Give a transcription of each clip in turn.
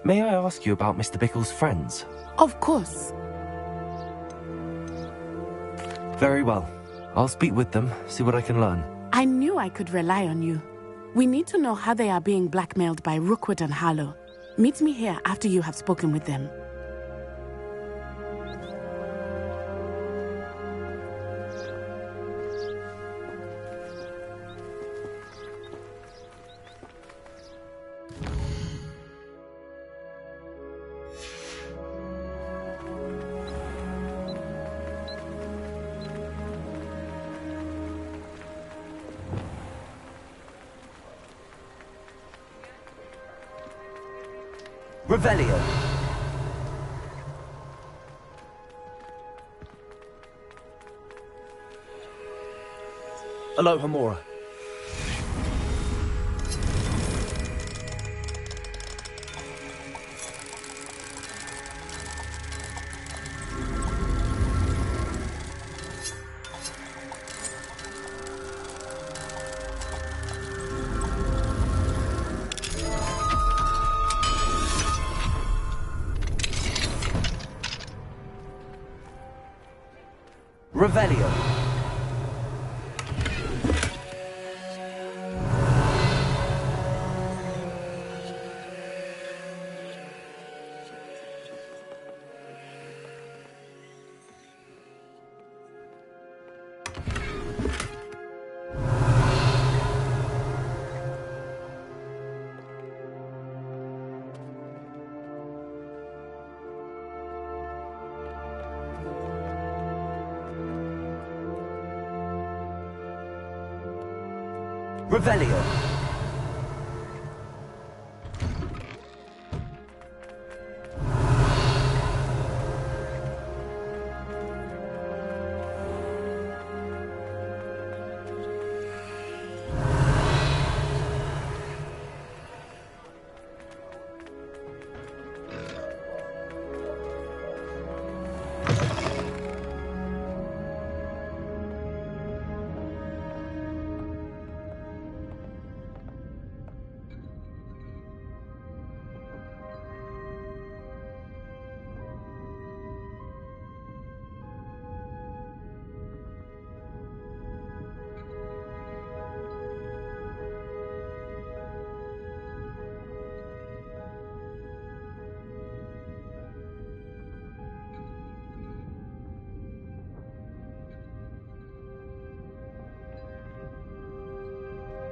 May I ask you about Mr. Bickle's friends? Of course. Very well. I'll speak with them, see what I can learn. I knew I could rely on you. We need to know how they are being blackmailed by Rookwood and Harlow. Meet me here after you have spoken with them. Revelio. Aloha Mora. Revelio. Revelio.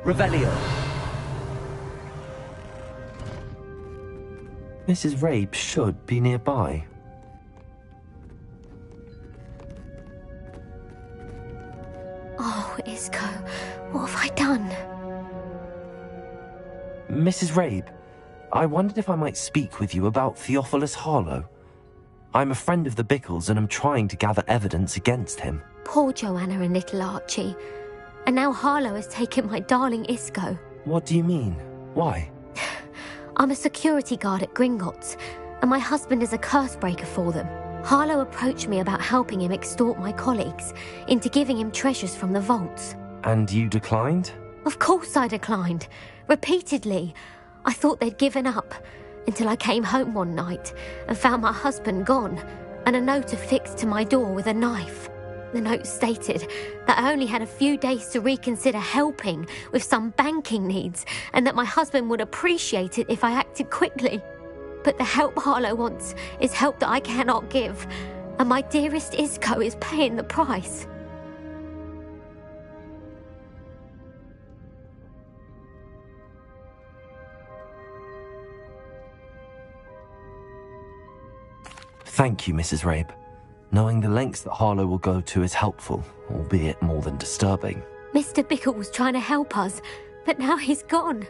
Revelio. Mrs. Rabe should be nearby. Oh, Isco, what have I done? Mrs. Rabe, I wondered if I might speak with you about Theophilus Harlow. I'm a friend of the Bickles and am trying to gather evidence against him. Poor Joanna and little Archie. And now Harlow has taken my darling Isco. What do you mean? Why? I'm a security guard at Gringotts, and my husband is a curse breaker for them. Harlow approached me about helping him extort my colleagues into giving him treasures from the vaults. And you declined? Of course I declined. Repeatedly. I thought they'd given up, until I came home one night and found my husband gone, and a note affixed to my door with a knife. The note stated that I only had a few days to reconsider helping with some banking needs, and that my husband would appreciate it if I acted quickly. But the help Harlow wants is help that I cannot give, and my dearest Isco is paying the price. Thank you, Mrs. Rabe. Knowing the lengths that Harlow will go to is helpful, albeit more than disturbing. Mr. Bickle was trying to help us, but now he's gone.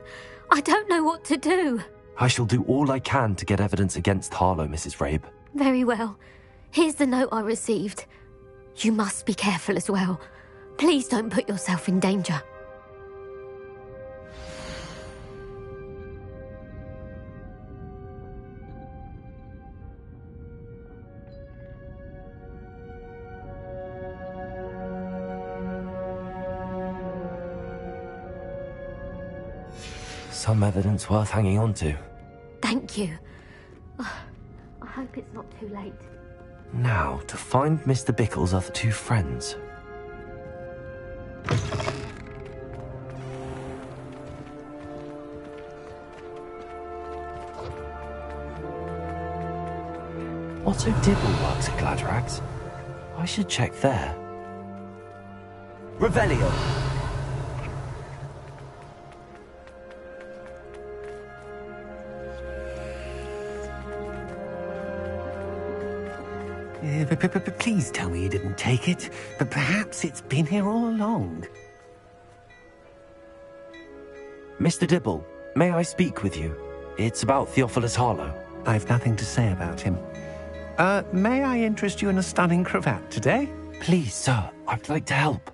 I don't know what to do. I shall do all I can to get evidence against Harlow, Mrs. Rabe. Very well. Here's the note I received. You must be careful as well. Please don't put yourself in danger. Some evidence worth hanging on to. Thank you. hope it's not too late. Now, to find Mr. Bickle's other two friends. Otto Dibble works at Gladrags. I should check there. Revelio. Please tell me you didn't take it. But perhaps it's been here all along. Mr. Dibble, may I speak with you? It's about Theophilus Harlow. I've nothing to say about him. May I interest you in a stunning cravat today? Please, sir, I'd like to help.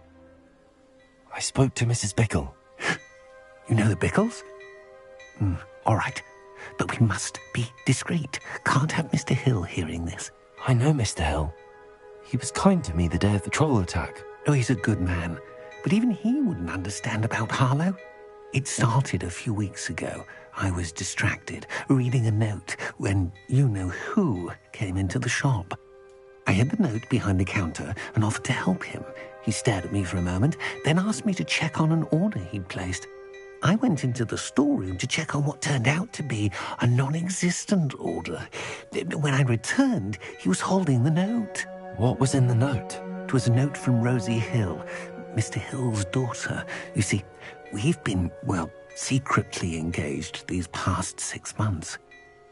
I spoke to Mrs. Bickle. You know the Bickles? All right. But we must be discreet. Can't have Mr. Hill hearing this. I know Mr. Hill. He was kind to me the day of the troll attack. Oh, he's a good man. But even he wouldn't understand about Harlow. It started a few weeks ago. I was distracted, reading a note, when you-know-who came into the shop. I hid the note behind the counter and offered to help him. He stared at me for a moment, then asked me to check on an order he'd placed. I went into the storeroom to check on what turned out to be a non-existent order. When I returned, he was holding the note. What was in the note? It was a note from Rosie Hill, Mr. Hill's daughter. You see, we've been, secretly engaged these past 6 months.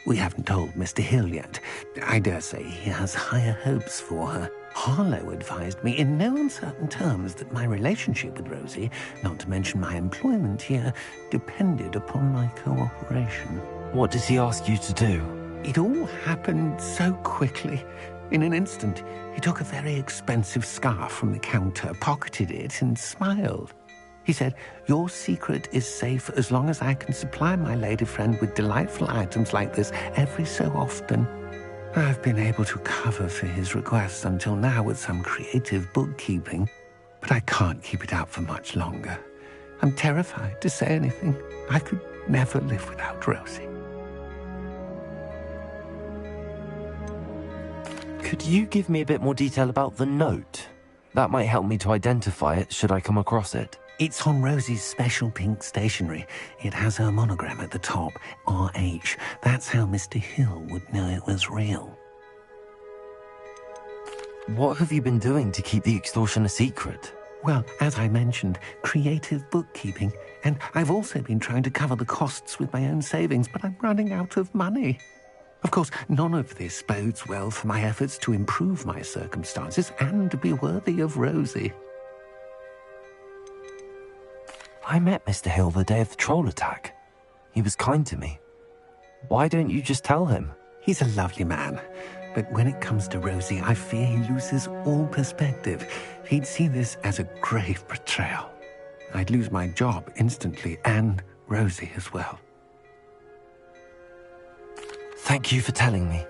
We haven't told Mr. Hill yet. I dare say he has higher hopes for her. Harlow advised me in no uncertain terms that my relationship with Rosie, not to mention my employment here, depended upon my cooperation. What does he ask you to do? It all happened so quickly. In an instant, he took a very expensive scarf from the counter, pocketed it, and smiled. He said, "Your secret is safe as long as I can supply my lady friend with delightful items like this every so often." I've been able to cover for his requests until now with some creative bookkeeping, but I can't keep it up for much longer. I'm terrified to say anything. I could never live without Rosie. Could you give me a bit more detail about the note? That might help me to identify it should I come across it. It's on Rosie's special pink stationery. It has her monogram at the top, RH. That's how Mr. Hill would know it was real. What have you been doing to keep the extortion a secret? Well, as I mentioned, creative bookkeeping. And I've also been trying to cover the costs with my own savings, but I'm running out of money. Of course, none of this bodes well for my efforts to improve my circumstances and to be worthy of Rosie. I met Mr. Hill the day of the troll attack. He was kind to me. Why don't you just tell him? He's a lovely man. But when it comes to Rosie, I fear he loses all perspective. He'd see this as a grave betrayal. I'd lose my job instantly, and Rosie as well. Thank you for telling me.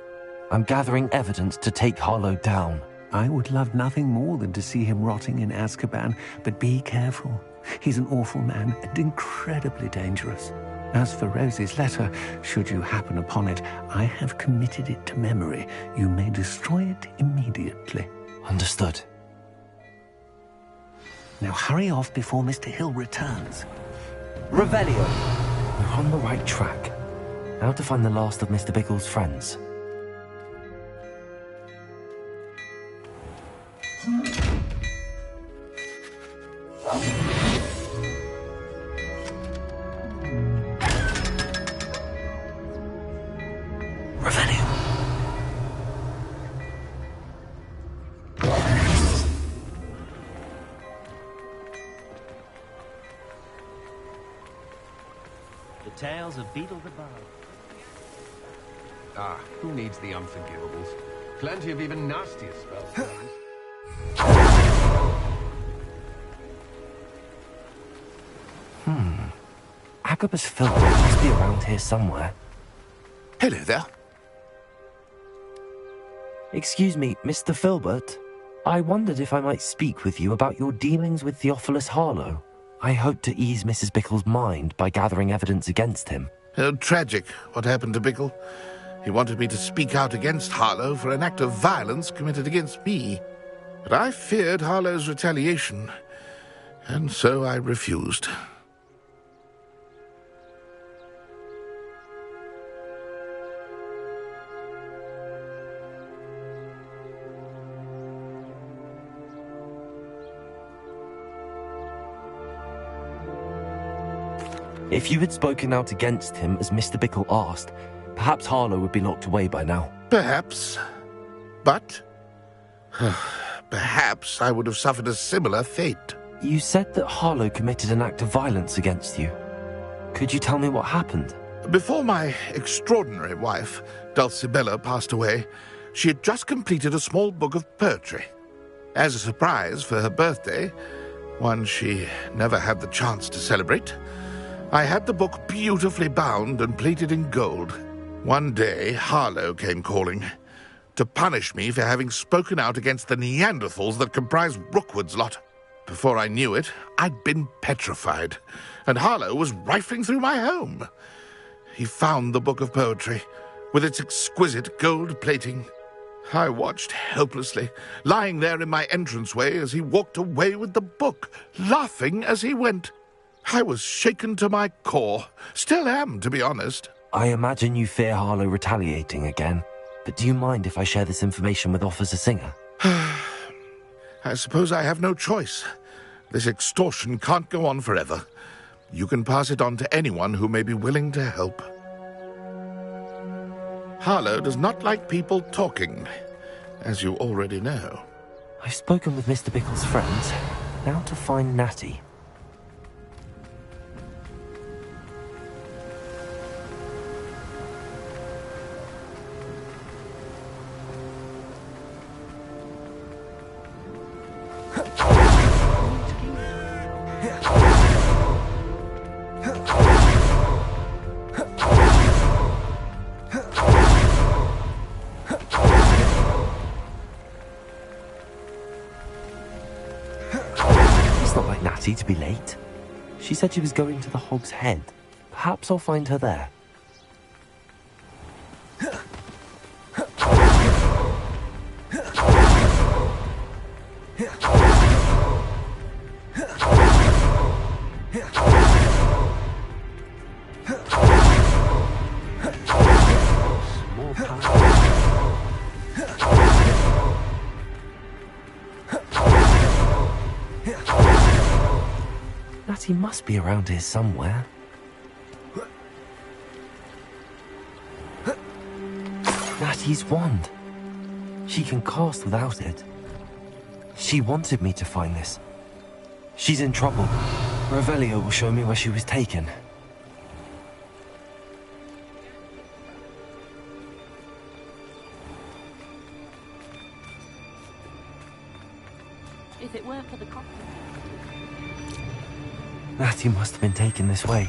I'm gathering evidence to take Harlow down. I would love nothing more than to see him rotting in Azkaban, but be careful. He's an awful man and incredibly dangerous. As for Rosie's letter, should you happen upon it, I have committed it to memory. You may destroy it immediately. Understood. Now hurry off before Mr. Hill returns. Revelio. We're on the right track. Now to find the last of Mr. Bickle's friends. Revelio. The tales of Beetle the Bard. Ah, who needs the unforgivables? Plenty of even nastier spells. Agabus Filbert must be around here somewhere. Hello there. Excuse me, Mr. Filbert. I wondered if I might speak with you about your dealings with Theophilus Harlow. I hope to ease Mrs. Bickle's mind by gathering evidence against him. Tragic, what happened to Bickle. He wanted me to speak out against Harlow for an act of violence committed against me. But I feared Harlow's retaliation, and so I refused. If you had spoken out against him as Mr. Bickle asked, perhaps Harlow would be locked away by now. Perhaps. But perhaps I would have suffered a similar fate. You said that Harlow committed an act of violence against you. Could you tell me what happened? Before my extraordinary wife, Dulcibella, passed away, she had just completed a small book of poetry. As a surprise for her birthday, one she never had the chance to celebrate, I had the book beautifully bound and plated in gold. One day, Harlow came calling to punish me for having spoken out against the Neanderthals that comprise Rookwood's lot. Before I knew it, I'd been petrified, and Harlow was rifling through my home. He found the book of poetry, with its exquisite gold plating. I watched helplessly, lying there in my entranceway as he walked away with the book, laughing as he went. I was shaken to my core. Still am, to be honest. I imagine you fear Harlow retaliating again, but do you mind if I share this information with Officer Singer? I suppose I have no choice. This extortion can't go on forever. You can pass it on to anyone who may be willing to help. Harlow does not like people talking, as you already know. I've spoken with Mr. Bickle's friends. Now to find Natty. To be late. She said she was going to the Hog's Head. Perhaps I'll find her there. He must be around here somewhere. Natty's wand. She can cast without it. She wanted me to find this. She's in trouble. Revelio will show me where she was taken. If it weren't for the cocktail. Natty must have been taken this way.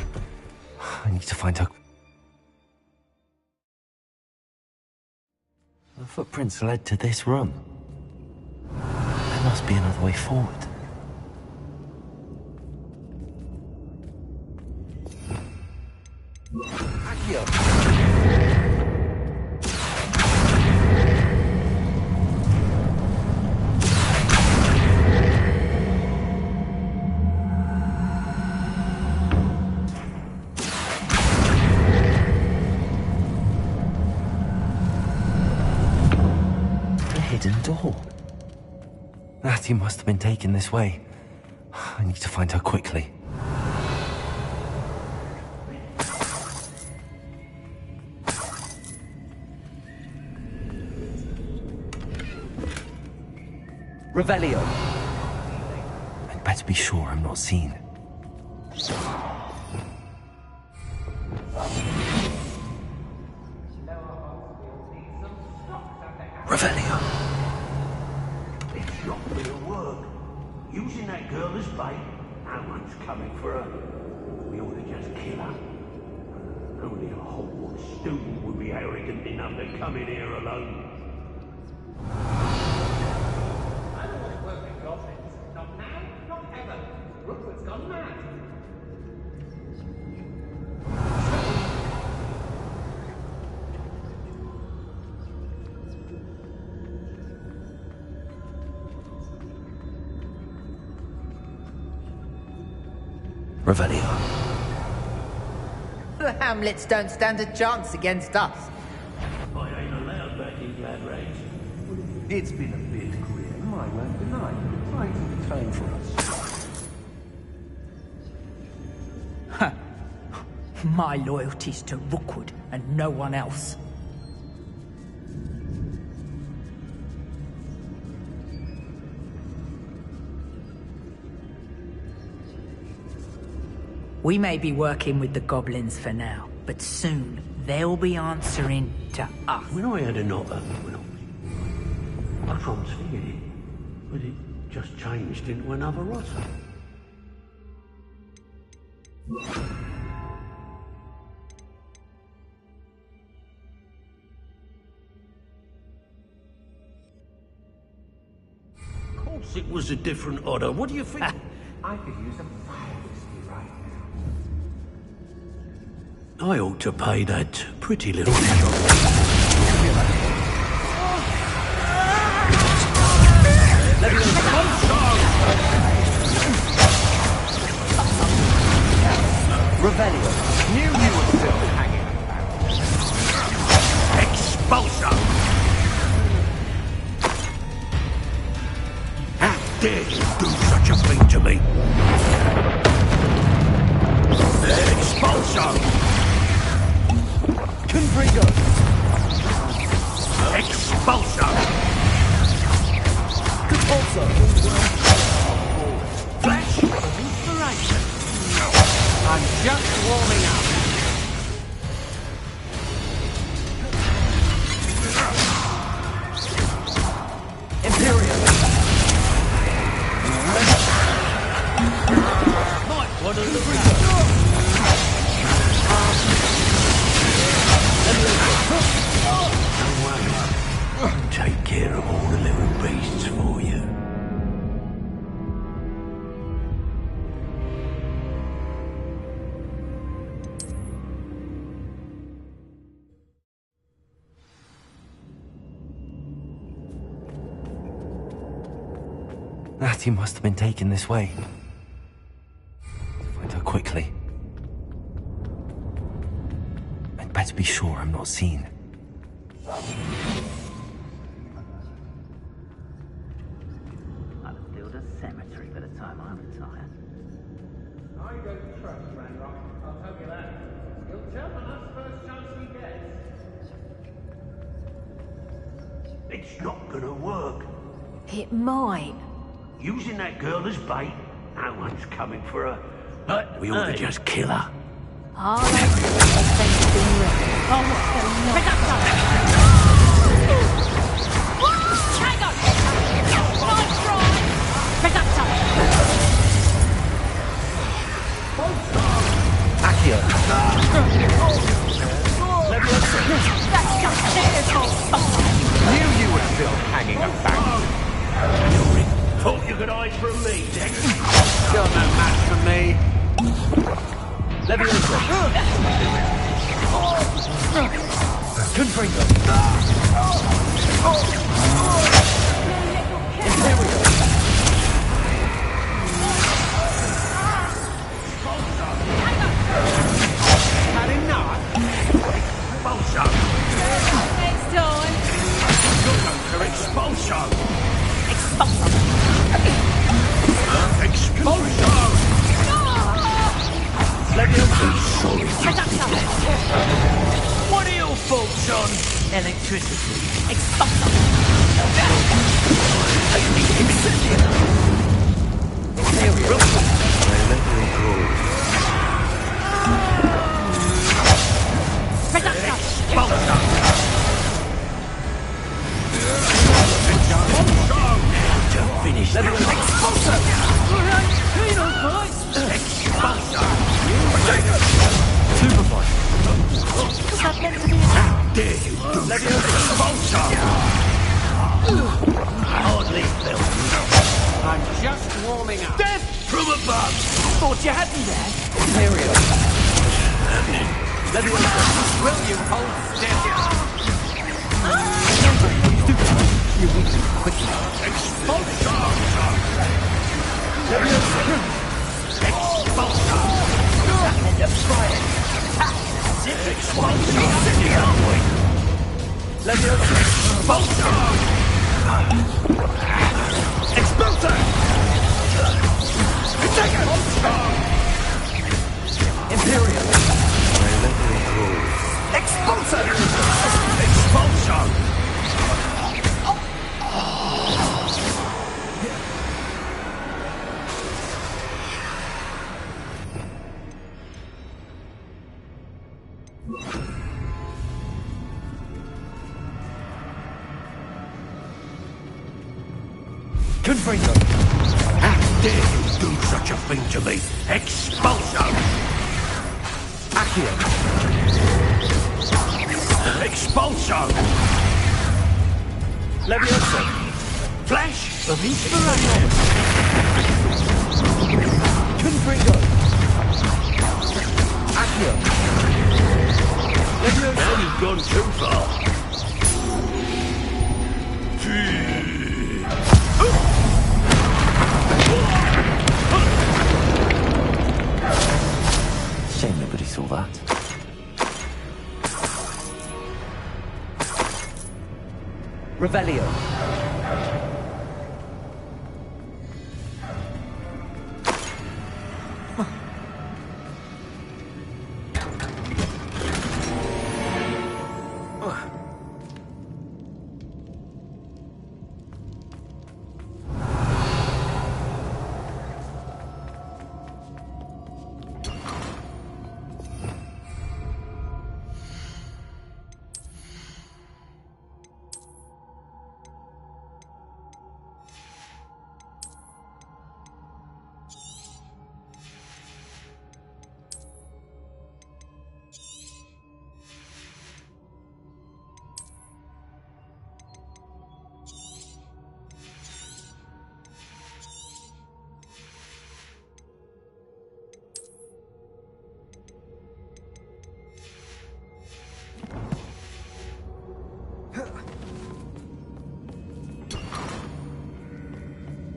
I need to find her. The footprints led to this room. There must be another way forward. Door. Natty must have been taken this way. I need to find her quickly. Revelio. I'd better be sure I'm not seen. Revelio. It's not real work. Using that girl as bait, no one's coming for her. We ought to just kill her. Only a Hogwarts student would be arrogant enough to come in here alone. I don't want to work with goblins. Not now, not ever. Rookwood's gone mad. Revelio. The Hamlets don't stand a chance against us. I ain't allowed back in Glad Rags. It's been a bit grim, I won't deny. Trying to atone for us. My loyalty's to Rookwood and no one else. We may be working with the goblins for now, but soon they'll be answering to us. When I had a knock up, I promised to forget it, but it just changed into another rotter. Of course it was a different order. What do you think? I could use a fire whiskey right now. I ought to pay that pretty little shop. Revelio. Knew you were still hanging about. Expulsion! How dare you do such a thing to me? Expulsion! Confringo. Expulsion! Compulso. Flash of inspiration! I'm just warming up. Imperial. Might want to look at Don't worry. I'll take care of all the little beasts for you. Natty must have been taken this way. Find her quickly. I'd better be sure I'm not seen. I'll build a cemetery by the time I retire. I don't trust Ranrock, I'll tell you that. He'll jump on us first chance he gets. It's not gonna work. It might. Using that girl as bait, no one's coming for her. But we ought to just kill her. All I see is being ready. Oh, what's going on? Hang on! Nice try! Reducto! Accio. That's just pitiful! Knew you were still hanging about. Thought you could hide from me, Dex. Still no match for me. Leviosa. Confringo. Imperial. Had enough? Expulsion! Next time! You're going for expulsion! Expulsion! Expulsion! Leviosa. Sorry. Reducto! What are your faults on? Electricity! Expulsion! Imperial. Reducto! Expulsion! To finish that. Expulso. Expulsion! Supervise. How dare you do expulsion! Hardly felt. I'm just warming up. Death from above! Thought you had me there. Imperial. Leviosa. Will you hold still? You weaken quickly. Expulsion! Leviosa. Expulsion! Confringo! How dare you do such a thing to me? Expulso! Accio! Expulso! Levioso! Flash of inspiration! Confringo! Accio! Levioso! Now you've gone too far! Shame nobody saw that. Revelio.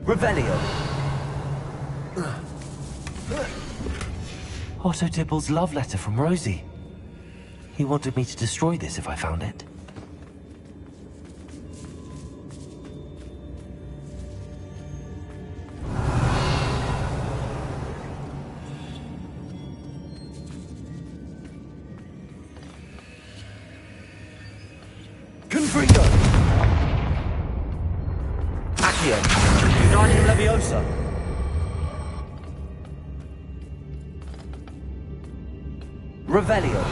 Revelio. Otto Dibble's love letter from Rosie. He wanted me to destroy this if I found it. Confringo. Accio. Guardian Leviosa. Revelio.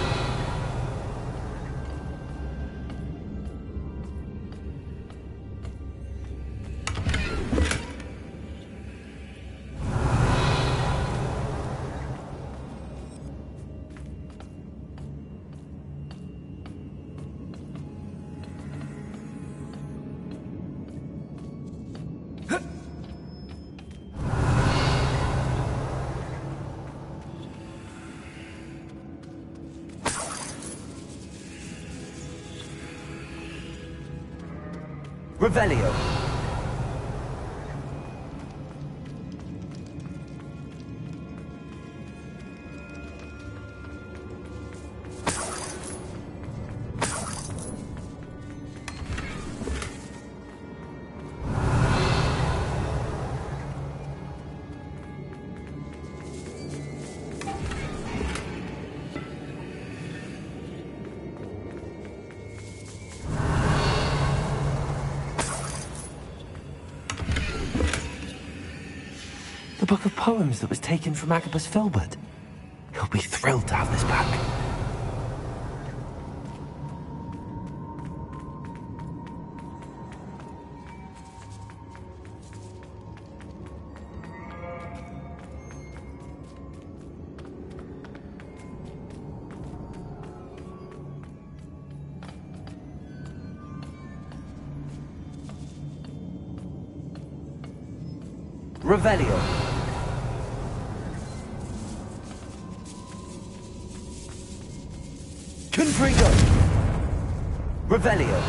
Revelio. The book of poems that was taken from Agabus Filbert. He'll be thrilled to have this back. Revelio. Confringo. Revelio.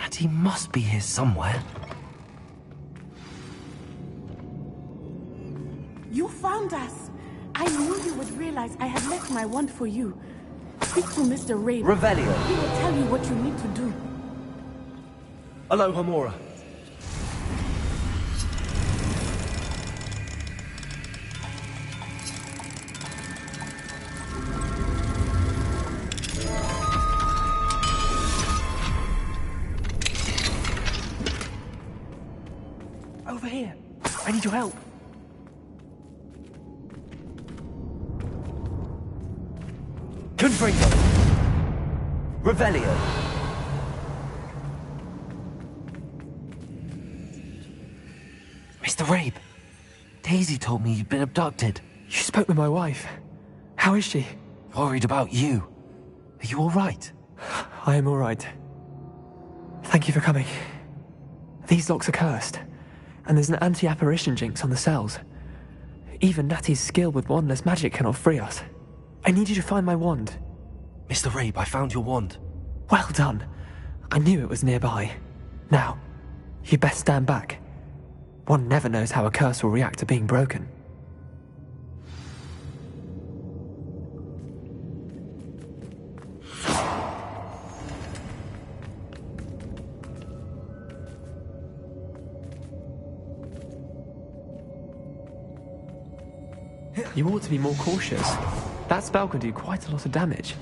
Natty must be here somewhere. You found us! I knew you would realize I had left my wand for you. Speak to Mr. Rabe. Revelio. He will tell you what you need to do. Aloha, Mora. Over here. I need your help. Confringo. Revelio. Mr. Rabe, Daisy told me you'd been abducted. You spoke with my wife. How is she? Worried about you. Are you all right? I am all right. Thank you for coming. These locks are cursed, and there's an anti-apparition jinx on the cells. Even Natty's skill with wandless magic cannot free us. I need you to find my wand. Mr. Rabe, I found your wand. Well done. I knew it was nearby. Now, you best stand back. One never knows how a curse will react to being broken. You ought to be more cautious. That spell can do quite a lot of damage.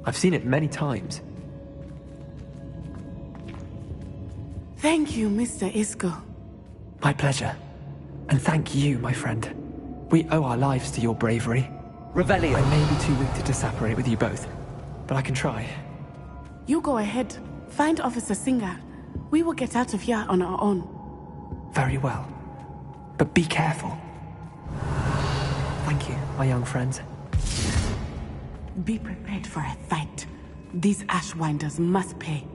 I've seen it many times. Thank you, Mr. Isco. My pleasure. And thank you, my friend. We owe our lives to your bravery. Revelio. I may be too weak to disapparate with you both, but I can try. You go ahead. Find Officer Singer. We will get out of here on our own. Very well. But be careful. Thank you, my young friends. Be prepared for a fight. These Ashwinders must pay.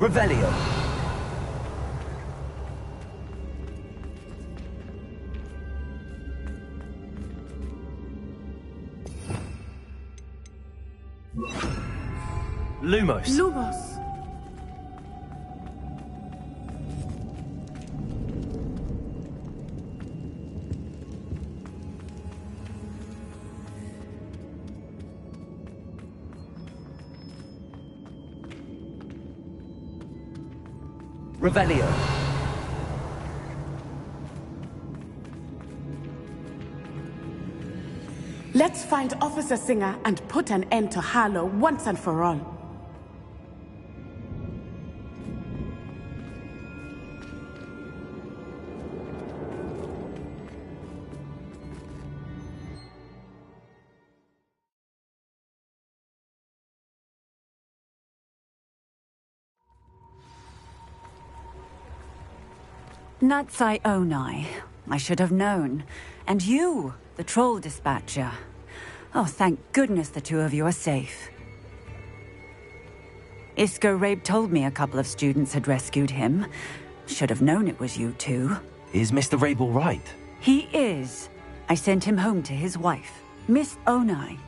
Revelio. Lumos. Lumos. Revelio. Let's find Officer Singer and put an end to Harlow once and for all. Natsai Onai. I should have known. And you, the troll dispatcher. Oh, thank goodness the two of you are safe. Isco Rabe told me a couple of students had rescued him. Should have known it was you two. Is Mr. Rabe all right? He is. I sent him home to his wife, Miss Onai.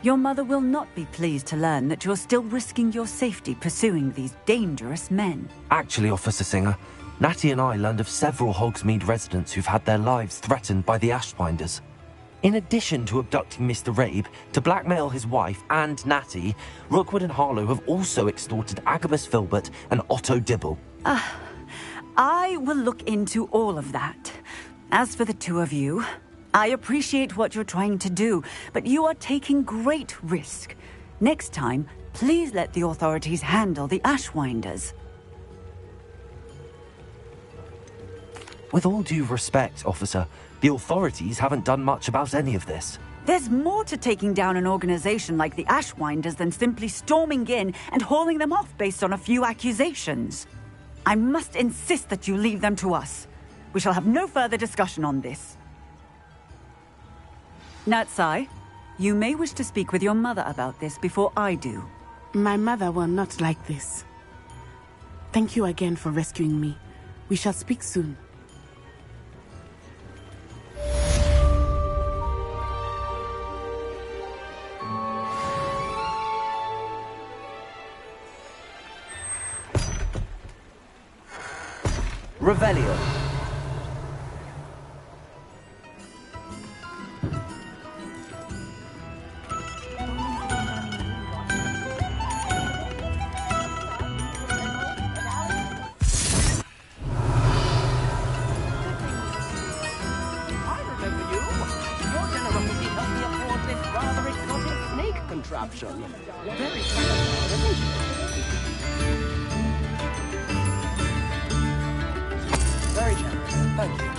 Your mother will not be pleased to learn that you're still risking your safety pursuing these dangerous men. Actually, Officer Singer, Natty and I learned of several Hogsmeade residents who've had their lives threatened by the Ashbinders. In addition to abducting Mr. Rabe to blackmail his wife and Natty, Rookwood and Harlow have also extorted Agabus Filbert and Otto Dibble. I will look into all of that. As for the two of you, I appreciate what you're trying to do, but you are taking great risk. Next time, please let the authorities handle the Ashwinders. With all due respect, officer, the authorities haven't done much about any of this. There's more to taking down an organization like the Ashwinders than simply storming in and hauling them off based on a few accusations. I must insist that you leave them to us. We shall have no further discussion on this. Natsai, you may wish to speak with your mother about this before I do. My mother will not like this. Thank you again for rescuing me. We shall speak soon. Revelio. Contraption. Very clever, isn't it? Very generous. Thank you.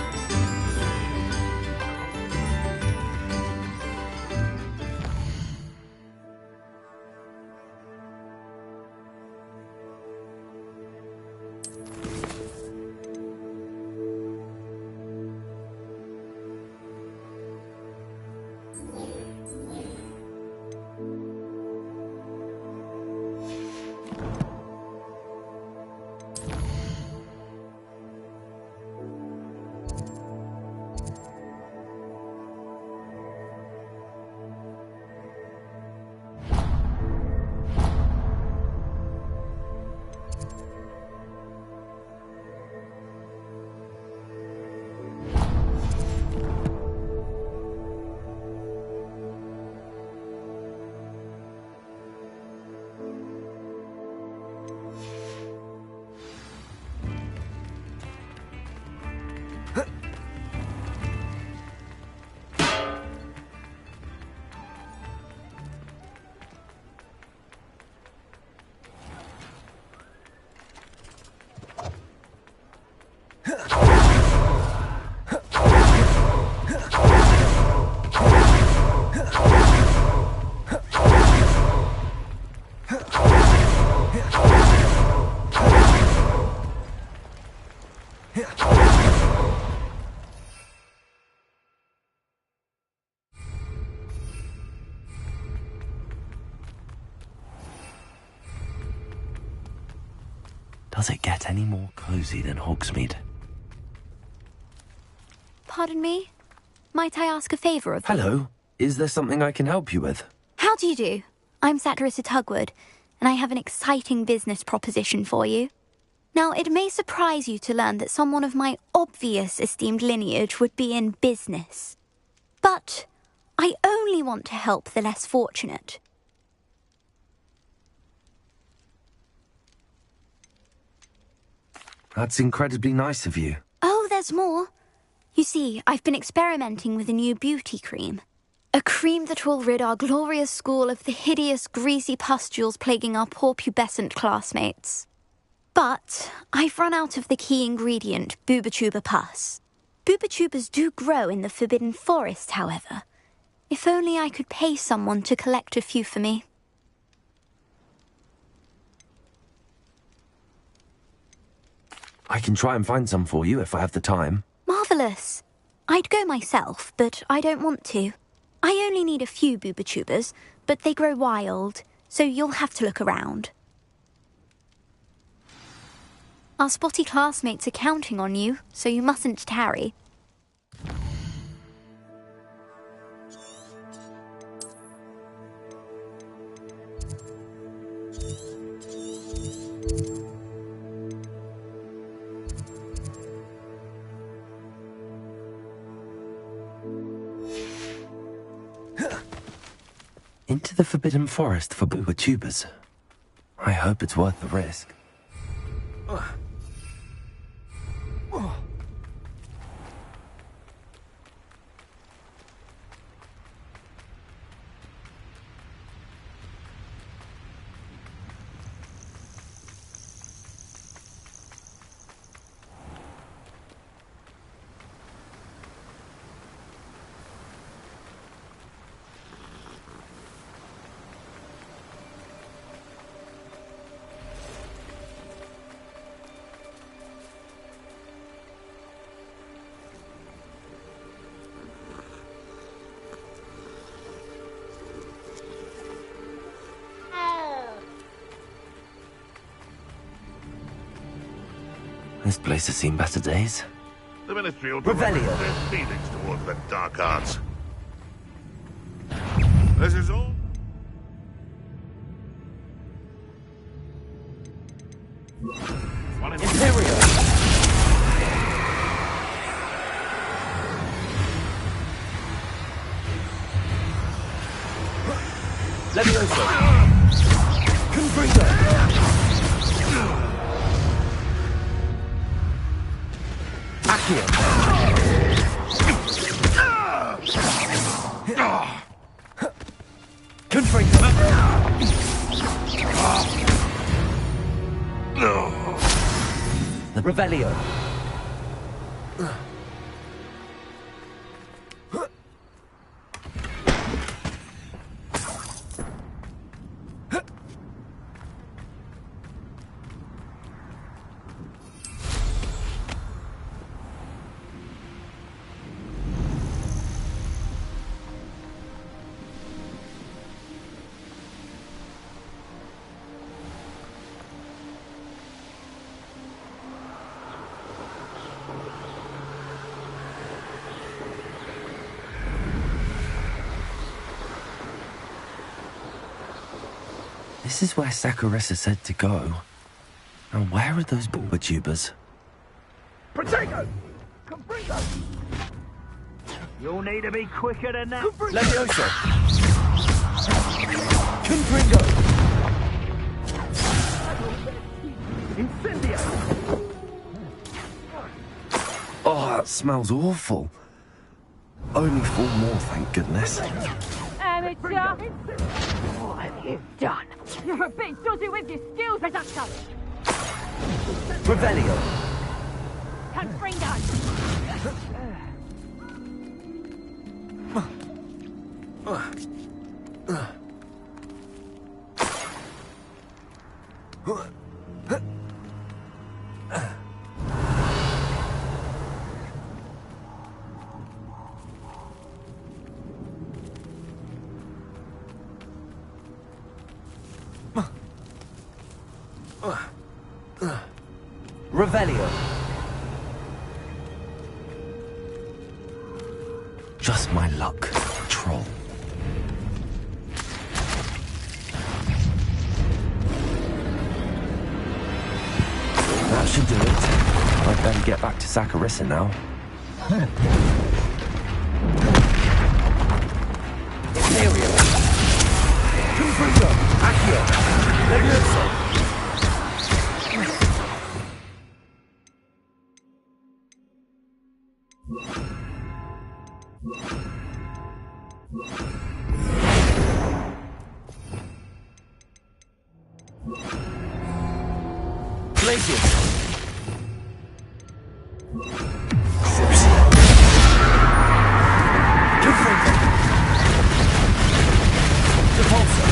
Does it get any more cozy than Hogsmeade? Pardon me? Might I ask a favour of you? Hello. Is there something I can help you with? How do you do? I'm Satirissa Tugwood, and I have an exciting business proposition for you. Now, it may surprise you to learn that someone of my obvious esteemed lineage would be in business. But I only want to help the less fortunate. That's incredibly nice of you. Oh, there's more. You see, I've been experimenting with a new beauty cream. A cream that will rid our glorious school of the hideous, greasy pustules plaguing our poor pubescent classmates. But I've run out of the key ingredient, boobotuber pus. Boobotubers do grow in the Forbidden Forest, however. If only I could pay someone to collect a few for me. I can try and find some for you if I have the time. Marvellous. I'd go myself, but I don't want to. I only need a few boobotubers, but they grow wild, so you'll have to look around. Our spotty classmates are counting on you, so you mustn't tarry. Into the Forbidden Forest for boobotubers. I hope it's worth the risk. This place has seen better days. The Ministry ought to Revelio. their feelings towards the dark arts. This is all. Imperial. Levioso. Confringo. Accio. Confringo. The Revelio. This is where Saccharissa said to go. And where are those bulba tubers? Protego! Confringo! You'll need to be quicker than that. Levioso. Confringo. Incendio! Oh, that smells awful. Only 4 more, thank goodness. Amateur! What have you done? You're a bit dodgy with your skills, Reducto! Revelio. Confringo! Revelio. Just my luck, troll. That should do it. I'd better get back to Saccharissa now. Imperial. Confringo. Accio. Levioso. Glacius. Confringo. Repulsor.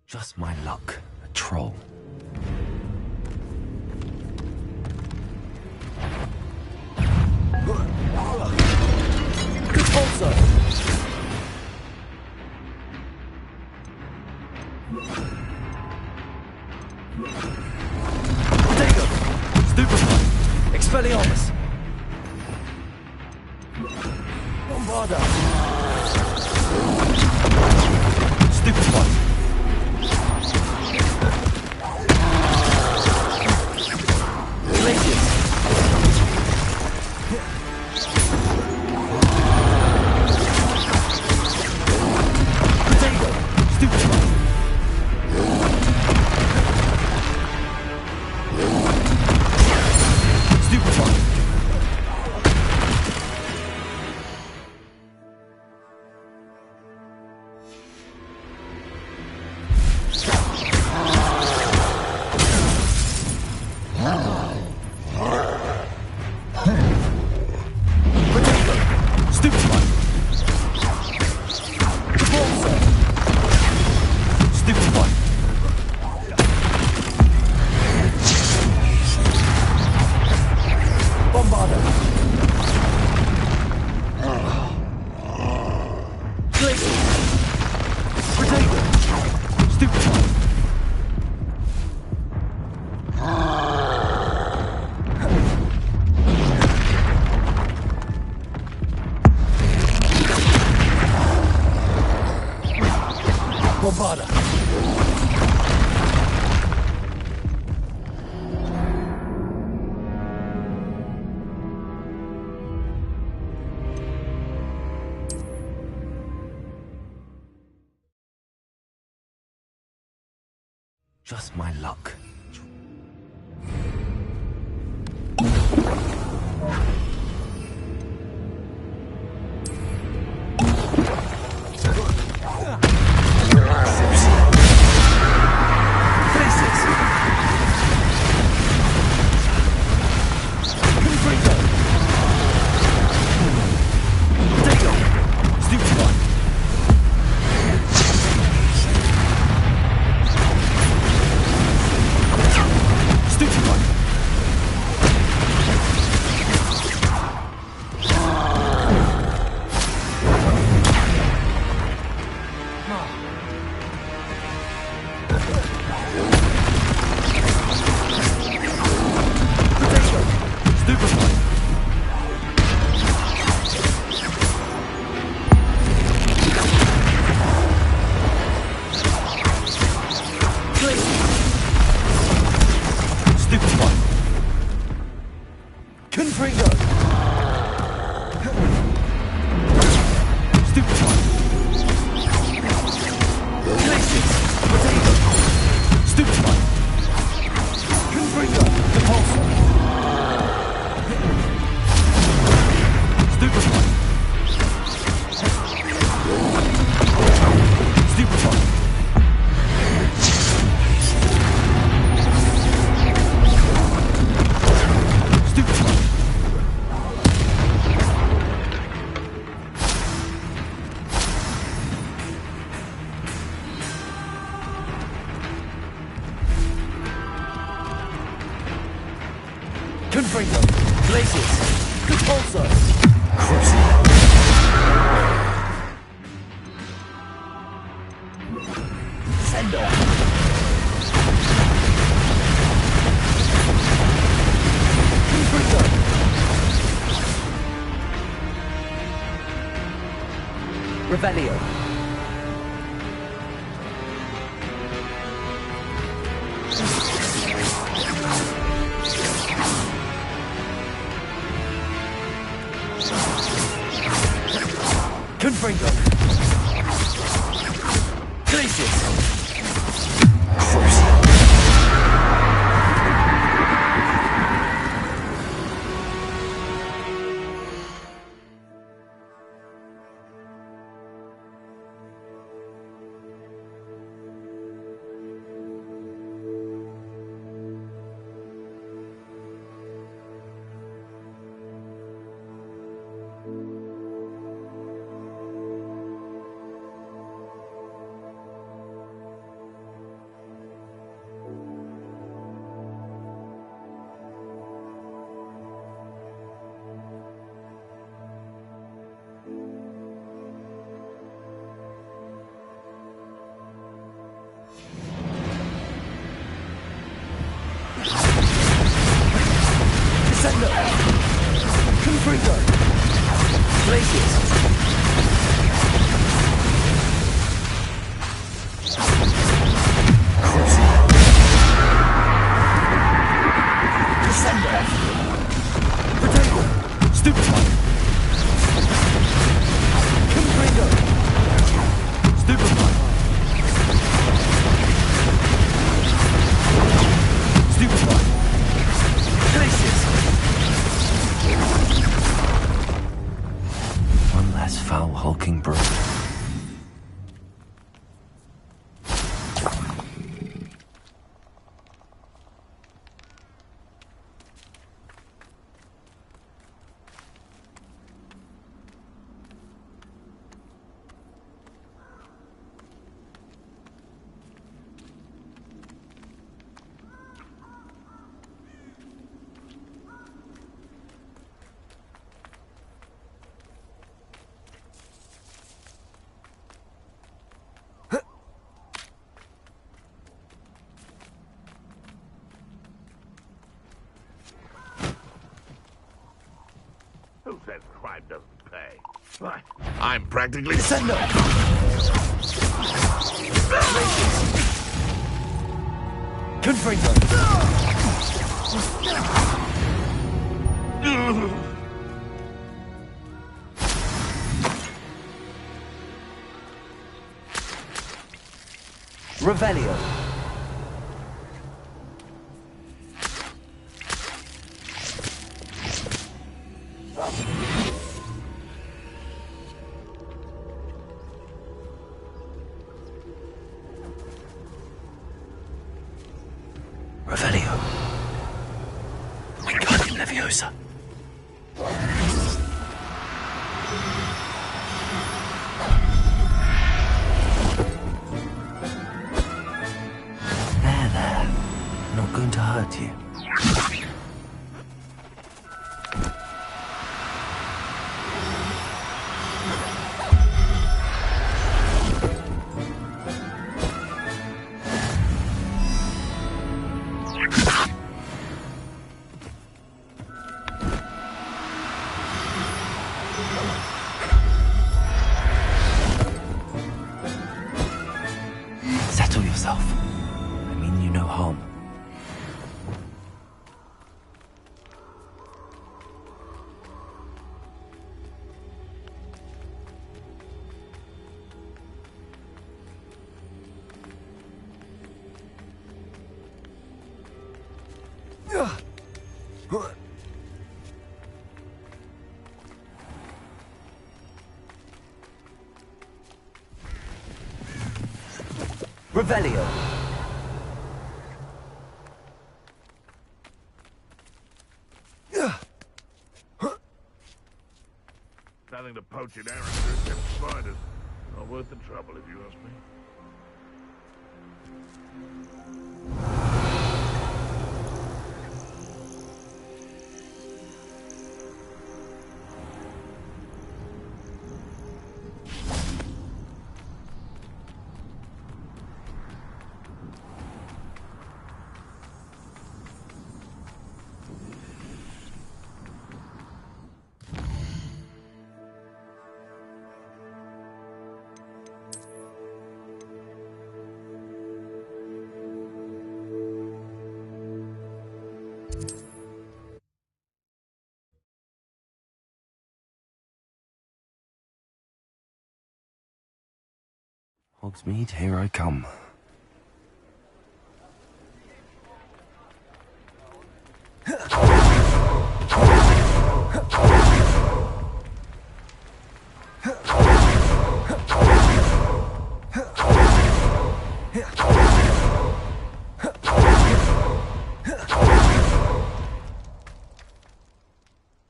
Just my luck. A troll. Repulsor! Potato! Stupefy! Expelliarmus! Bombarda! Stupefy! Glacius! Potato! Stupefy! Stupefy! Bombarda! Just my luck. Confringo! Glacius! Repulsor! Sender! Confringo! Revelio! Confringo! Glacius! As foul hulking brute. Who says crime doesn't pay? What? I'm practically... Send up! Confringo! Revelio! Revelio. Wingardium Leviosa. There. Not going to hurt you. Settle yourself. I mean you no harm. Revelio! Nothing to poach in Arrow's except spiders. Not worth the trouble, if you ask me. Hogsmeade, here I come.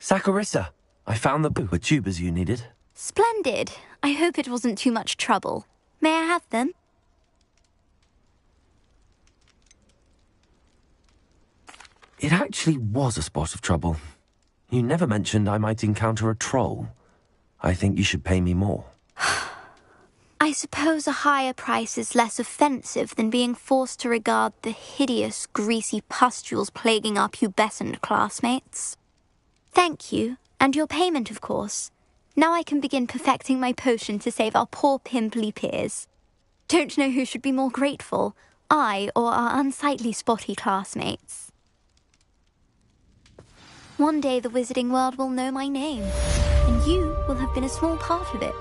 Saccharissa, I found the pooper tubers you needed. Splendid. I hope it wasn't too much trouble. May I have them? It actually was a spot of trouble. You never mentioned I might encounter a troll. I think you should pay me more. I suppose a higher price is less offensive than being forced to regard the hideous, greasy pustules plaguing our pubescent classmates. Thank you, and your payment, of course. Now I can begin perfecting my potion to save our poor pimply peers. Don't know who should be more grateful, I or our unsightly spotty classmates. One day the wizarding world will know my name, and you will have been a small part of it.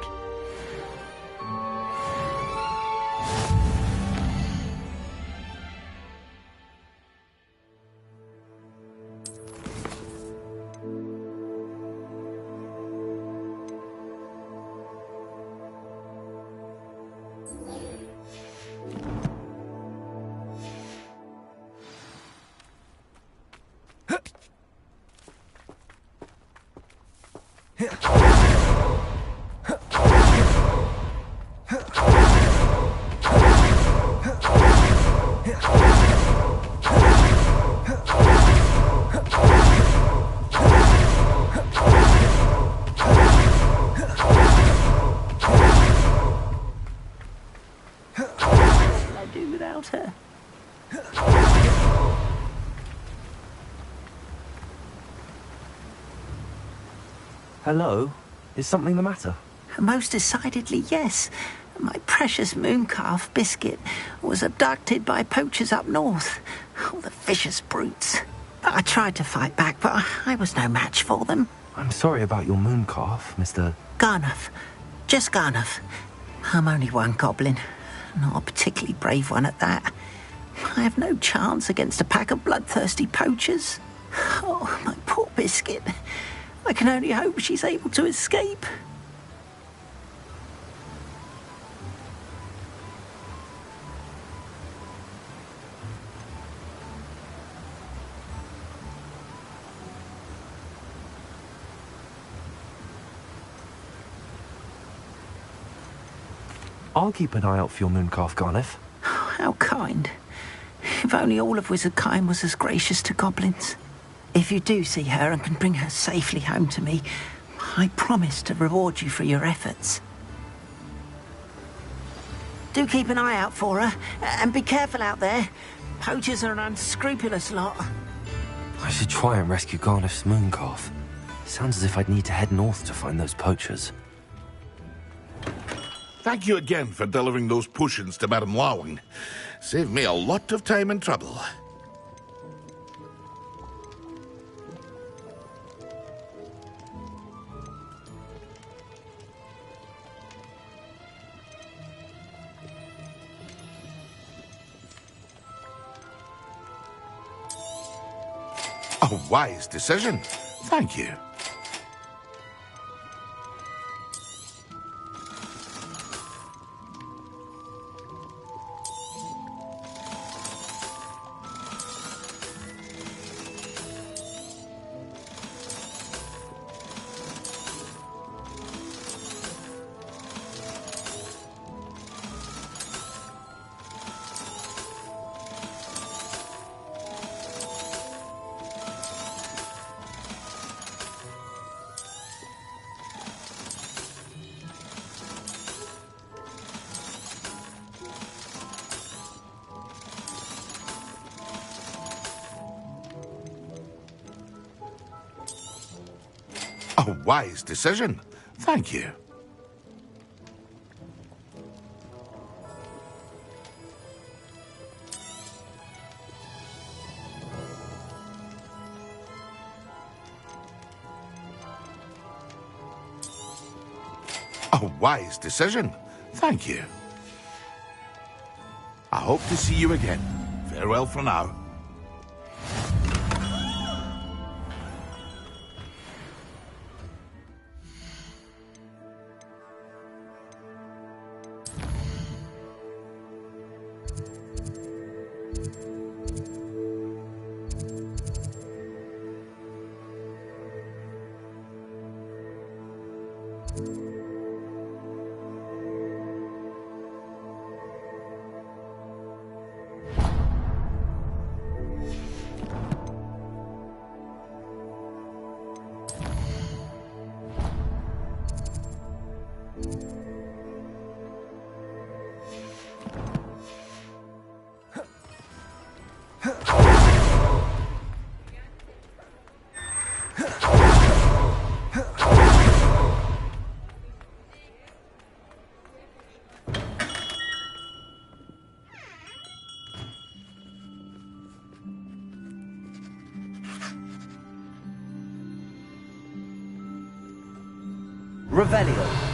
about her. Hello? Is something the matter? Most decidedly, yes. My precious mooncalf, Biscuit, was abducted by poachers up north. Oh, the vicious brutes. I tried to fight back, but I was no match for them. I'm sorry about your mooncalf, Mr. Garnuff. Just Garnuff. I'm only one goblin. Not a particularly brave one at that. I have no chance against a pack of bloodthirsty poachers. Oh, my poor Biscuit. I can only hope she's able to escape. I'll keep an eye out for your mooncalf, Garniff. How kind. If only all of Wizardkind was as gracious to goblins. If you do see her and can bring her safely home to me, I promise to reward you for your efforts. Do keep an eye out for her, and be careful out there. Poachers are an unscrupulous lot. I should try and rescue Garniff's mooncalf. Sounds as if I'd need to head north to find those poachers. Thank you again for delivering those potions to Madame Lawing. Saved me a lot of time and trouble. A wise decision. Thank you. A wise decision. Thank you. A wise decision. Thank you. I hope to see you again. Farewell for now. Revelio.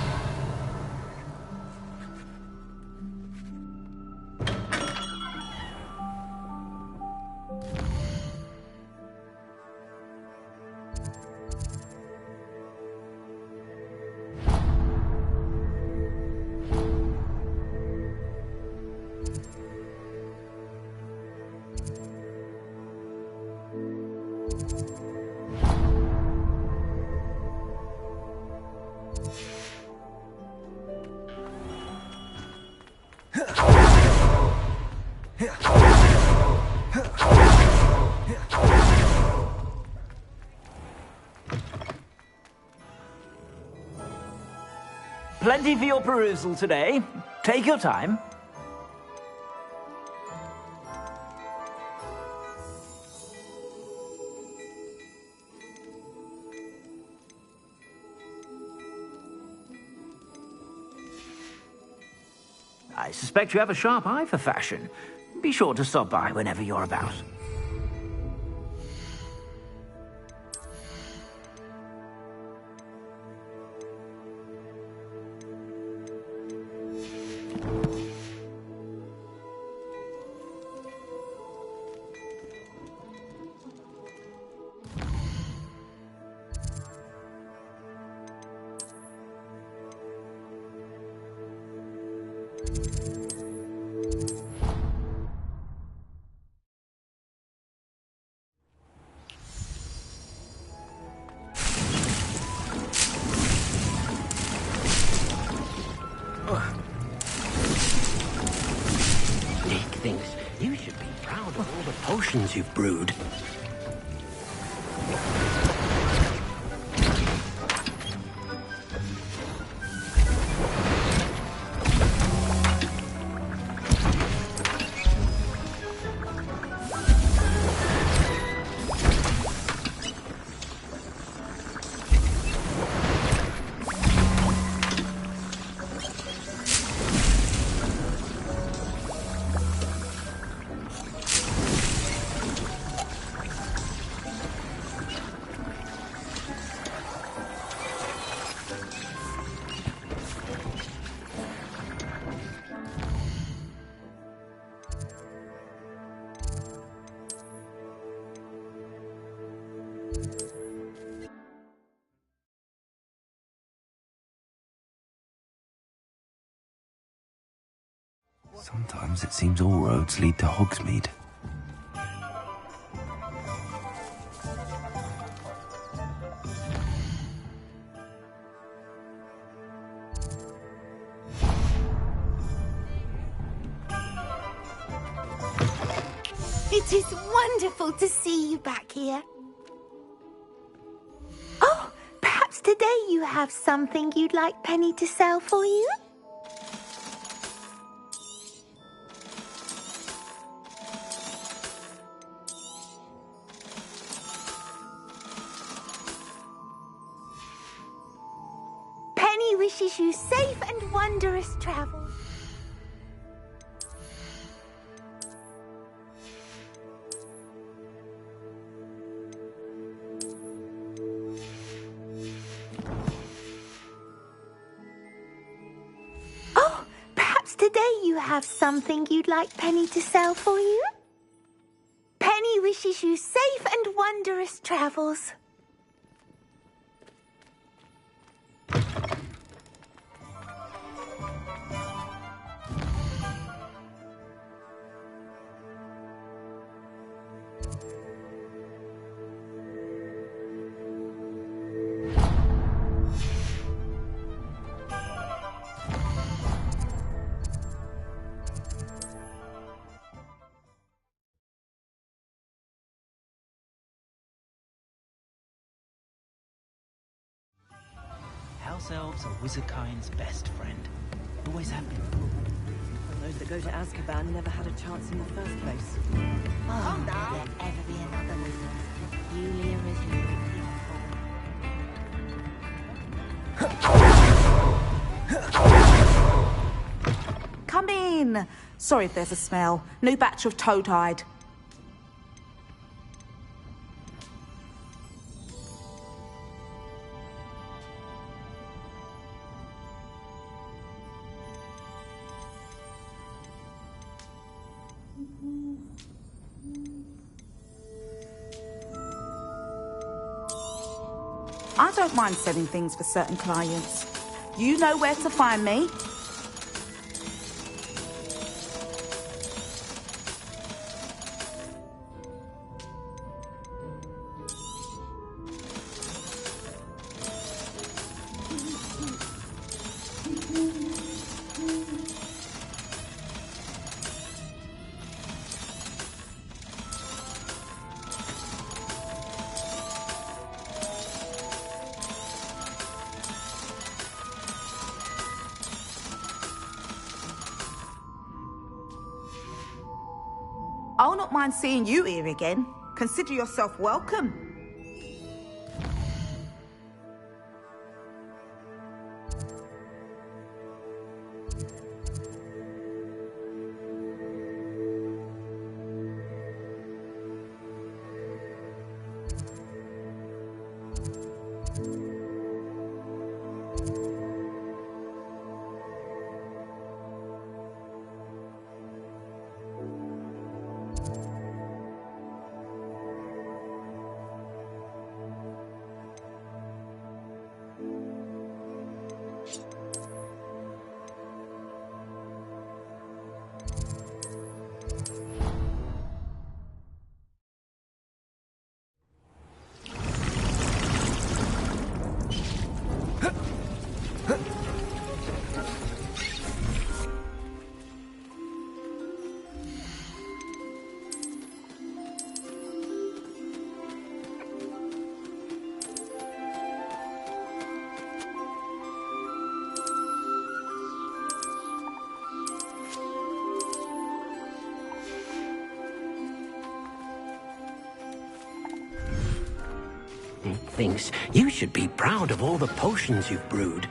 Plenty for your perusal today. Take your time. I suspect you have a sharp eye for fashion. Be sure to stop by whenever you're about. Nick thinks you should be proud of all the potions you've brewed. Sometimes it seems all roads lead to Hogsmeade. It is wonderful to see you back here. Oh, perhaps today you have something you'd like Penny to sell for you? Penny wishes you safe and wondrous travels. Oh, perhaps today you have something you'd like Penny to sell for you? Penny wishes you safe and wondrous travels. House elves are wizardkind's best friend. Always have been. Those that go to Azkaban never had a chance in the first place. Oh, will there ever be another wizard? Yulia is beautiful. Come in. Sorry if there's a smell. New batch of toad-hide. I don't mind selling things for certain clients. You know where to find me. I'll not mind seeing you here again. Consider yourself welcome. thinks you should be proud of all the potions you've brewed.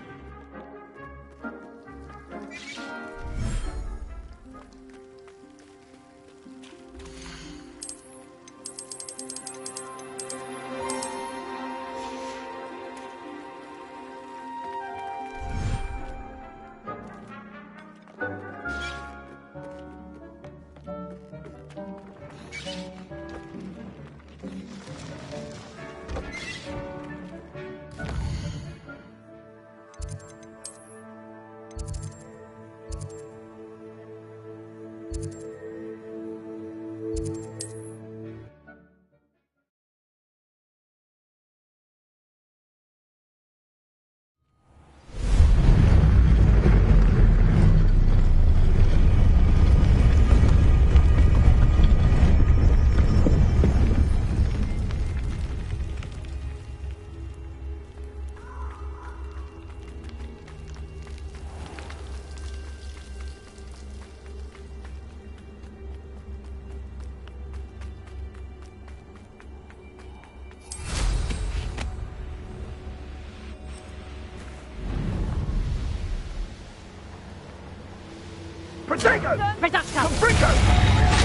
Protego! Reducto! Confringo!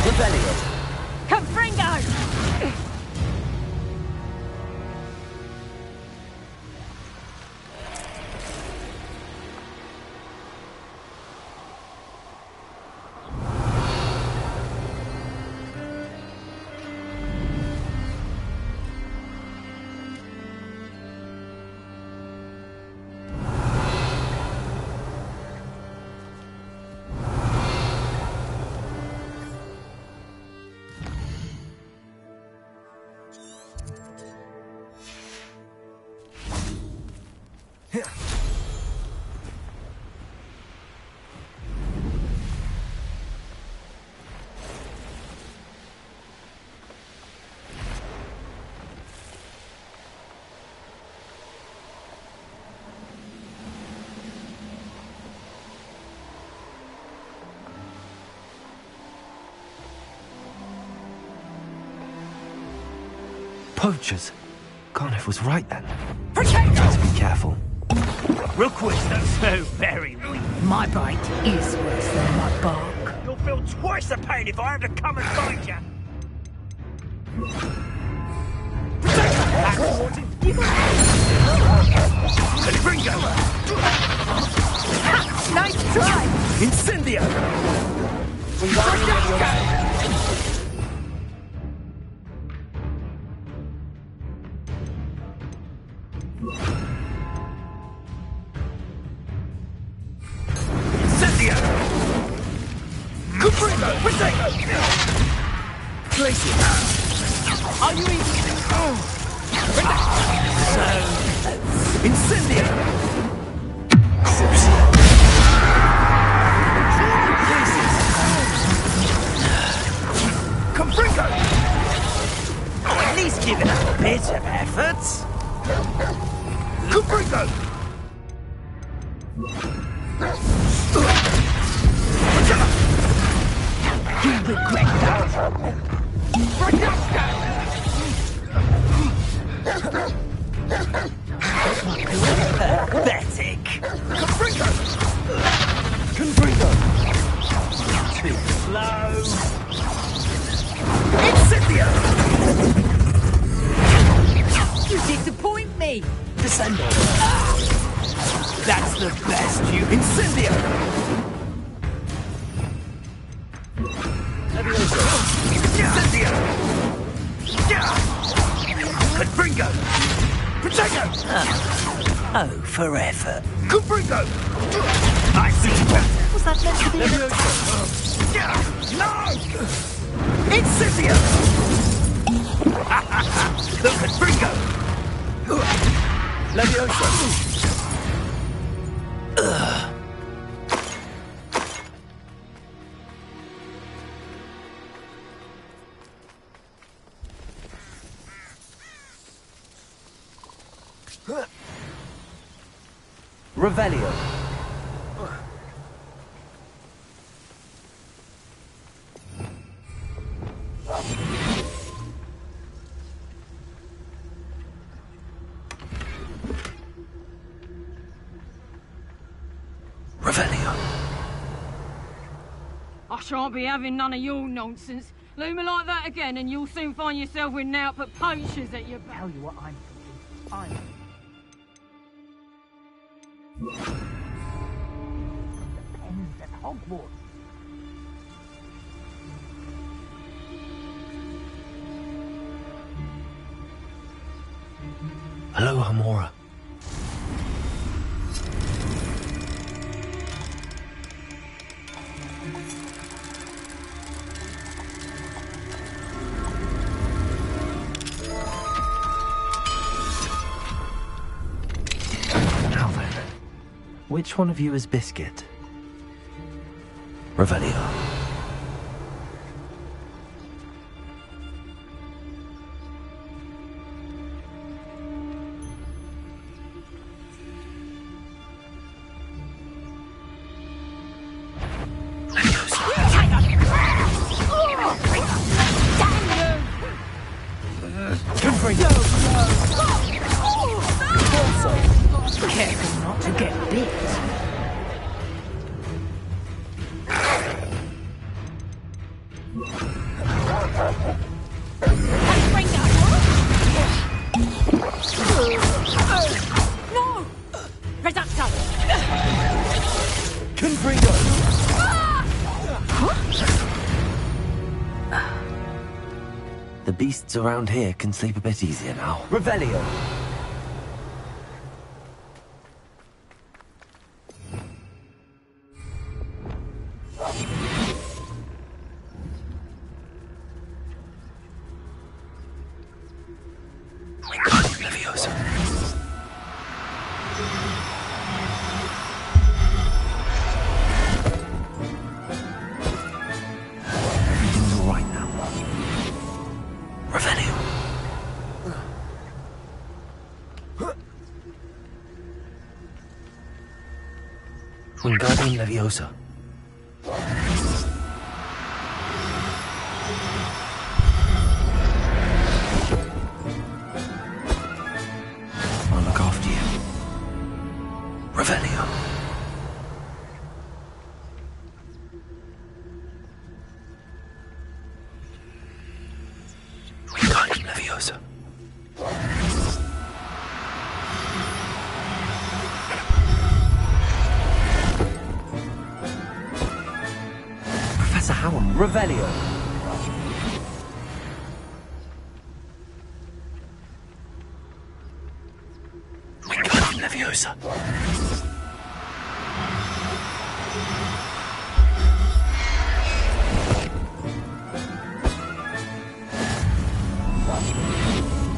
Revelio! Confringo! Poachers. Garniff was right then. Let's be careful. Rookwoods don't so very weak. My bite is worse than my bark. You'll feel twice the pain if I have to come and find you. Confringo! Nice try! Incendio! Incendio! Confringo! Protego! Place it! Are you eating? So... Incendio! Confringo! Oh, at least give it a bit of effort. Confringo! You regret that. Pathetic. Confringo! Confringo! Too slow. Incendio! You disappoint me. Descendo. That's the best you can. Incendio! Incendio! Confringo! Protego! Oh, for effort. Confringo! I see you. Was that meant to be an attack? No! Incendio! The Confringo! Levioso! Revelio. Revelio. I shan't be having none of your nonsense. Leave me like that again and you'll soon find yourself with naught but poachers at your back. Tell you what I'm thinking. Pens at Hogwarts. Hello, Hamora. Now then, which one of you is Biscuit? Revelio. Careful not to get bit. No! Reducto! Confringo! The beasts around here can sleep a bit easier now. Revelio. Leviosa. Everything's all right now. Revelio. Wingardium Leviosa. I'll look after you. Revelio. Wingardium Leviosa. Professor Howard. Revelio. Wingardium Leviosa.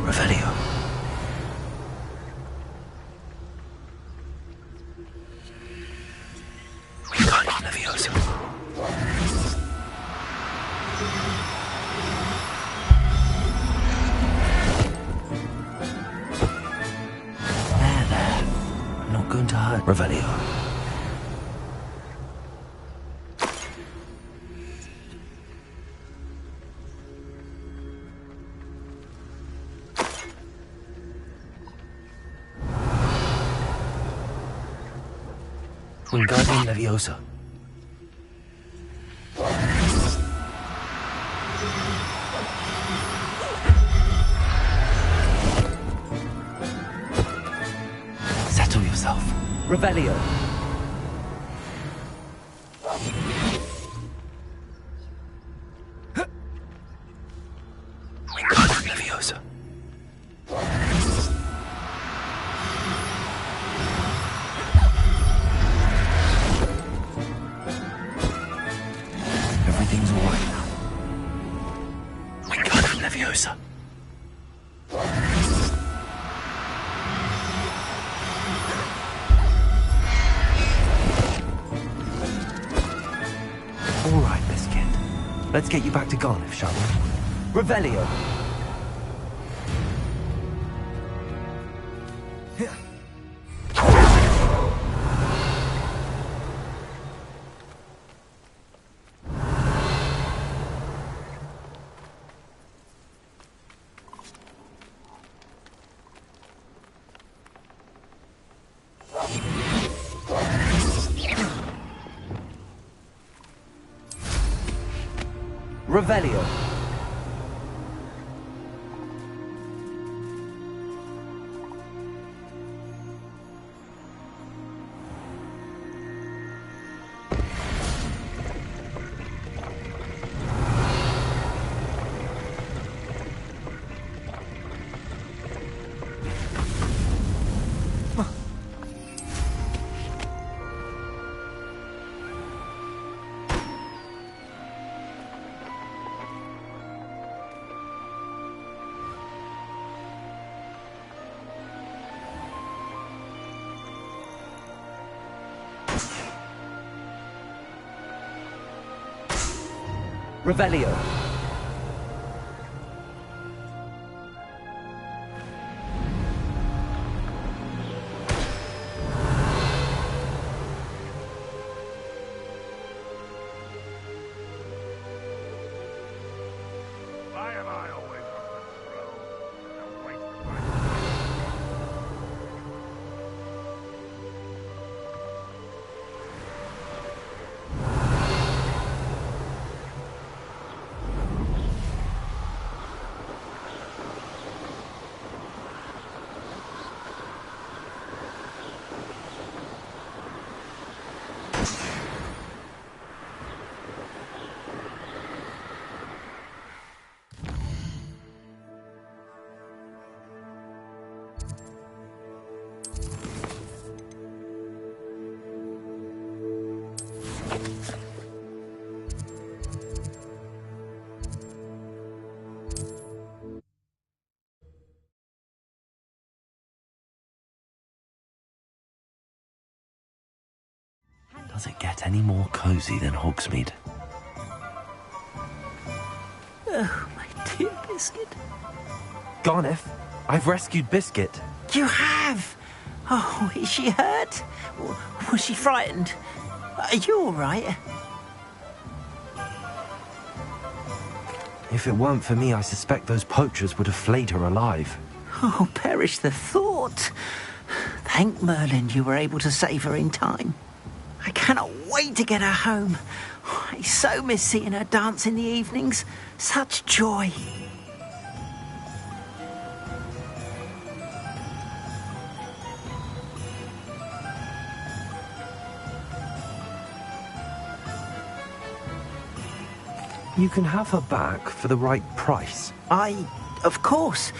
Revelio. Wingardium Leviosa. There. I'm not going to hurt Revelio. Wingardium Leviosa. Settle yourself. Revelio. Wingardium Leviosa. Everything's all right now. Wingardium Leviosa. All right, Biscuit. Let's get you back to Garliff, shall we? Revelio. Revelio. Revelio. Why am I always on the throne? Don't waste the Does it get any more cozy than Hogsmeade? Oh, my dear Biscuit. Garneth, I've rescued Biscuit. You have? Oh, is she hurt? Was she frightened? Are you all right? If it weren't for me, I suspect those poachers would have flayed her alive. Oh, perish the thought. Thank Merlin you were able to save her in time. I cannot wait to get her home. I so miss seeing her dance in the evenings. Such joy. You can have her back for the right price. Of course.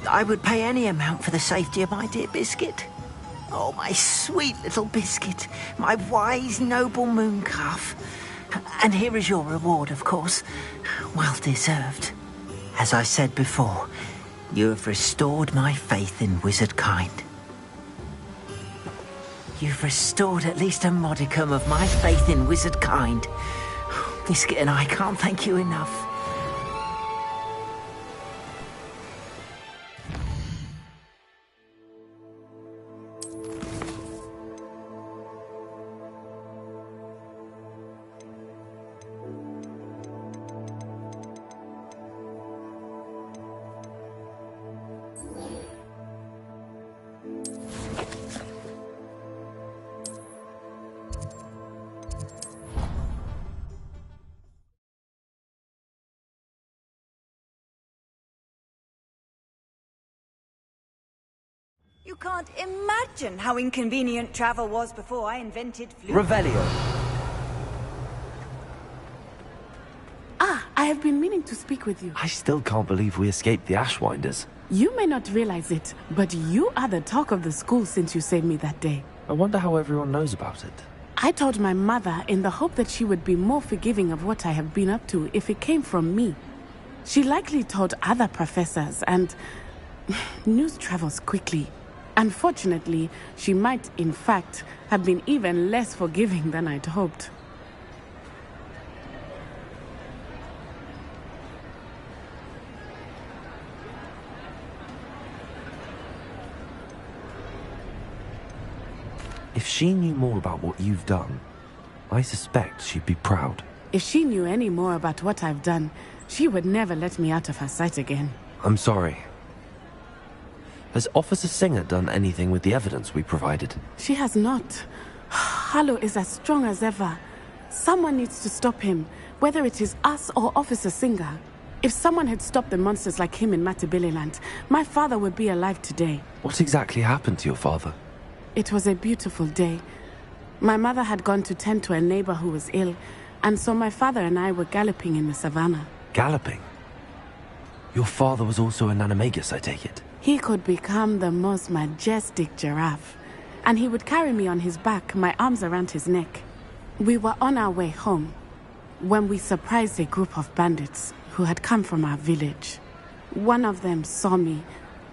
I would pay any amount for the safety of my dear Biscuit. Oh, my sweet little Biscuit, my wise, noble moon calf. And here is your reward, of course. Well deserved. As I said before, you have restored my faith in wizard kind. You've restored at least a modicum of my faith in wizard kind. Biscuit and I can't thank you enough. You can't imagine how inconvenient travel was before I invented flu. Revelio. Ah, I have been meaning to speak with you. I still can't believe we escaped the Ashwinders. You may not realize it, but you are the talk of the school since you saved me that day. I wonder how everyone knows about it. I told my mother in the hope that she would be more forgiving of what I have been up to if it came from me. She likely told other professors, and news travels quickly. Unfortunately, she might, in fact, have been even less forgiving than I'd hoped. If she knew more about what you've done, I suspect she'd be proud. If she knew any more about what I've done, she would never let me out of her sight again. I'm sorry. Has Officer Singer done anything with the evidence we provided? She has not. Harlow is as strong as ever. Someone needs to stop him, whether it is us or Officer Singer. If someone had stopped the monsters like him in Matabeleland, my father would be alive today. What exactly happened to your father? It was a beautiful day. My mother had gone to tend to a neighbor who was ill, and so my father and I were galloping in the savannah. Galloping? Your father was also an animagus, I take it? He could become the most majestic giraffe, and he would carry me on his back, my arms around his neck. We were on our way home when we surprised a group of bandits who had come from our village. One of them saw me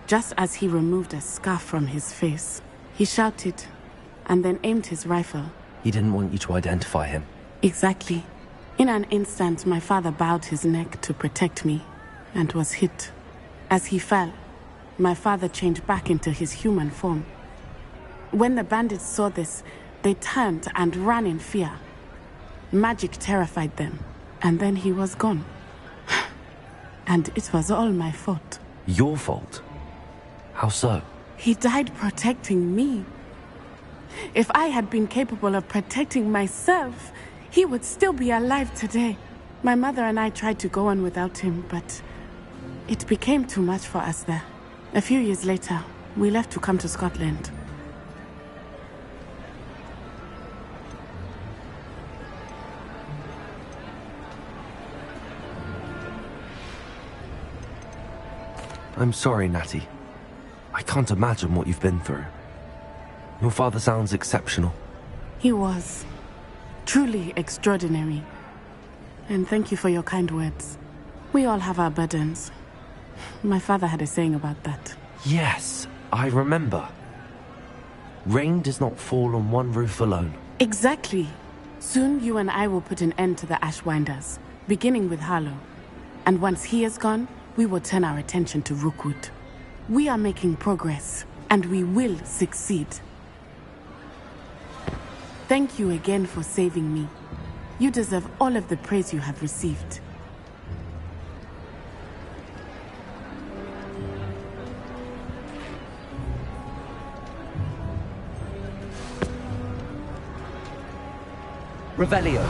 just as he removed a scarf from his face. He shouted and then aimed his rifle. He didn't want you to identify him. Exactly. In an instant, my father bowed his neck to protect me and was hit. As he fell, my father changed back into his human form. When the bandits saw this, they turned and ran in fear. Magic terrified them, and then he was gone. And it was all my fault. Your fault? How so? He died protecting me. If I had been capable of protecting myself, he would still be alive today. My mother and I tried to go on without him, but it became too much for us there. A few years later, we left to come to Scotland. I'm sorry, Natty. I can't imagine what you've been through. Your father sounds exceptional. He was. Truly extraordinary. And thank you for your kind words. We all have our burdens. My father had a saying about that. Yes, I remember. Rain does not fall on one roof alone. Exactly. Soon you and I will put an end to the Ashwinders, beginning with Harlow. And once he is gone, we will turn our attention to Rookwood. We are making progress, and we will succeed. Thank you again for saving me. You deserve all of the praise you have received. Revelio.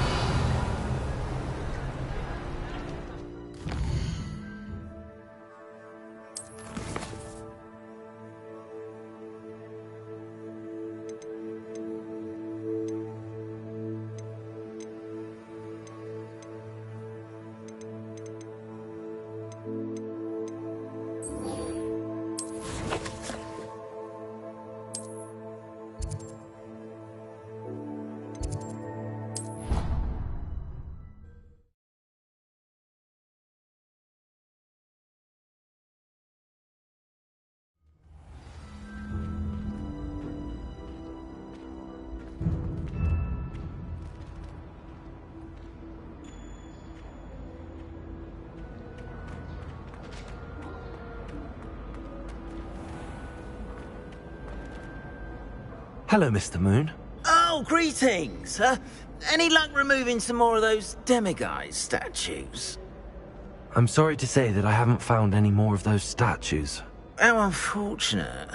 Hello, Mr. Moon. Oh, greetings. Any luck removing some more of those demiguise statues? I'm sorry to say that I haven't found any more of those statues. How unfortunate.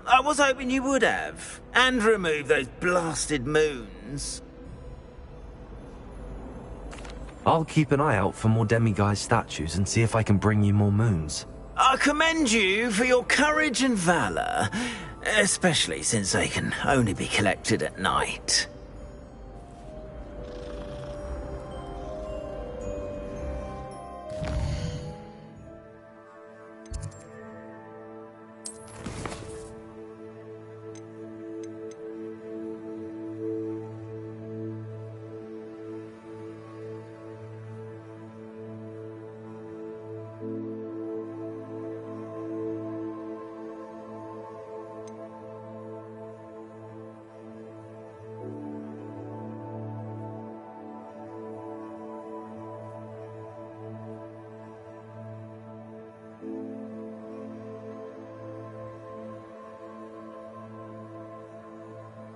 I was hoping you would have. And remove those blasted moons. I'll keep an eye out for more demiguise statues and see if I can bring you more moons. I commend you for your courage and valour, especially since they can only be collected at night.